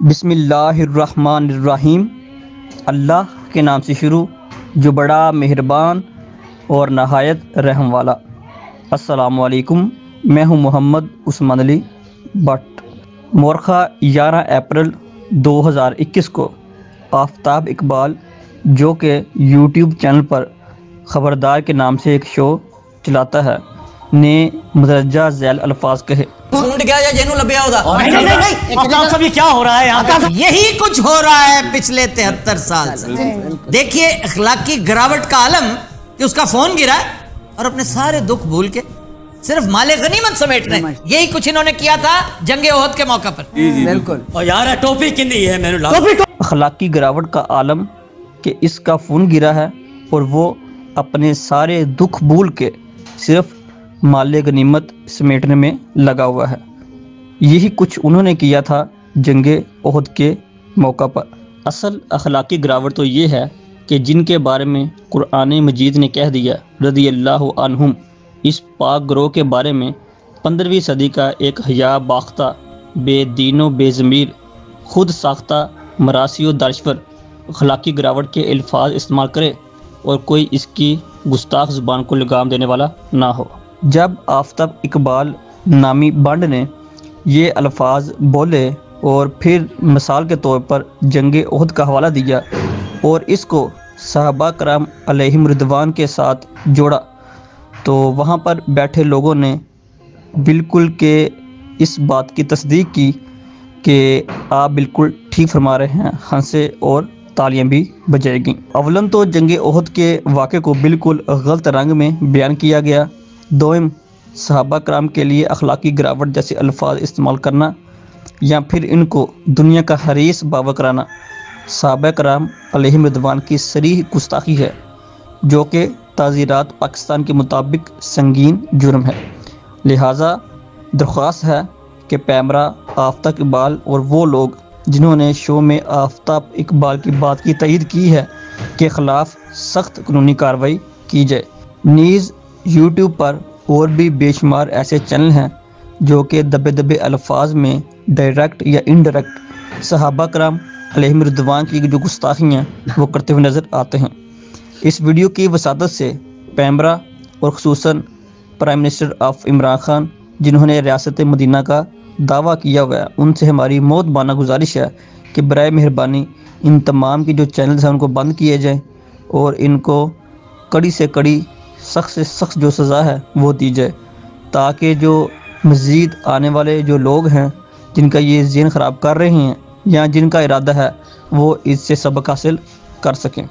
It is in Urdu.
بسم اللہ الرحمن الرحیم۔ اللہ کے نام سے شروع جو بڑا مہربان اور نہایت رحم والا۔ السلام علیکم، میں ہوں محمد عثمان علی بٹ۔ مورخہ 11 اپریل 2021 کو آفتاب اقبال، جو کہ یوٹیوب چینل پر خبردار کے نام سے ایک شو چلاتا ہے، نے مدرجہ ذیل الفاظ کہے۔ فونڈ گیا یا جنو لبیا ہوگا؟ نہیں، صاحب یہ کیا ہو رہا ہے یہاں پر؟ یہی کچھ ہو رہا ہے پچھلے 73 سال سے۔ دیکھیے اخلاقی گراوٹ کا عالم کہ اس کا فون گرا اور اپنے سارے دکھ بھول کے صرف مال غنیمت سمیٹنے، یہی کچھ انہوں نے کیا تھا جنگ احد کے موقع پر۔ بالکل۔ اور یار ٹوپی کندی ہے میں نے اخلاقی گراوٹ کا عالم کہ اس کا فون گرا ہے اور وہ اپنے سارے دکھ بھول کے صرف مال غنیمت سمیٹنے میں لگا ہوا ہے۔ یہی کچھ انہوں نے کیا تھا جنگ احد کے موقع پر۔ اصل اخلاقی گراوٹ تو یہ ہے کہ جن کے بارے میں قرآن مجید نے کہہ دیا رضی اللہ عنہم، اس پاک گروہ کے بارے میں 15ویں صدی کا ایک حیا باختہ، بے دین و بے ضمیر، خود ساختہ مراسی و دانشور اخلاقی گراوٹ کے الفاظ استعمال کرے اور کوئی اس کی گستاخ زبان کو لگام دینے والا نہ ہو۔ جب آفتاب اقبال نامی بانڈ نے یہ الفاظ بولے اور پھر مثال کے طور پر جنگ احد کا حوالہ دیا اور اس کو صحابہ کرام علیہم رضوان کے ساتھ جوڑا، تو وہاں پر بیٹھے لوگوں نے بالکل کہ اس بات کی تصدیق کی کہ آپ بالکل ٹھیک فرما رہے ہیں، ہنسے اور تالیاں بھی بجائے گئیں۔ اولاً تو جنگ احد کے واقعے کو بالکل غلط رنگ میں بیان کیا گیا۔ دوم، صحابہ کرام کے لیے اخلاقی گراوٹ جیسے الفاظ استعمال کرنا یا پھر ان کو دنیا کا حریص باور کرانا صحابہ کرام علیہم رضوان کی صریح گستاخی ہے، جو کہ تعزیرات پاکستان کے مطابق سنگین جرم ہے۔ لہٰذا درخواست ہے کہ پیمرا آفتاب اقبال اور وہ لوگ جنہوں نے شو میں آفتاب اقبال کی بات کی تائید کی ہے کے خلاف سخت قانونی کارروائی کی جائے۔ نیز یوٹیوب پر اور بھی بے شمار ایسے چینل ہیں جو کہ دبے دبے الفاظ میں ڈائریکٹ یا انڈائریکٹ صحابہ کرام علیہم رضوان کی جو گستاخیاں وہ کرتے ہوئے نظر آتے ہیں۔ اس ویڈیو کی وساطت سے پیمرا اور خصوصاً prime minister of Imran Khan, جنہوں نے ریاست مدینہ کا دعویٰ کیا ہوا ہے، ان سے ہماری مؤدبانہ گزارش ہے کہ برائے مہربانی ان تمام کی جو چینلز ہیں ان کو بند کیے جائیں اور ان کو کڑی سے کڑی، سخت سے سخت جو سزا ہے وہ دی جائے، تاکہ جو مزید آنے والے جو لوگ ہیں جن کا یہ ذہن خراب کر رہے ہیں یا جن کا ارادہ ہے وہ اس سے سبق حاصل کر سکیں۔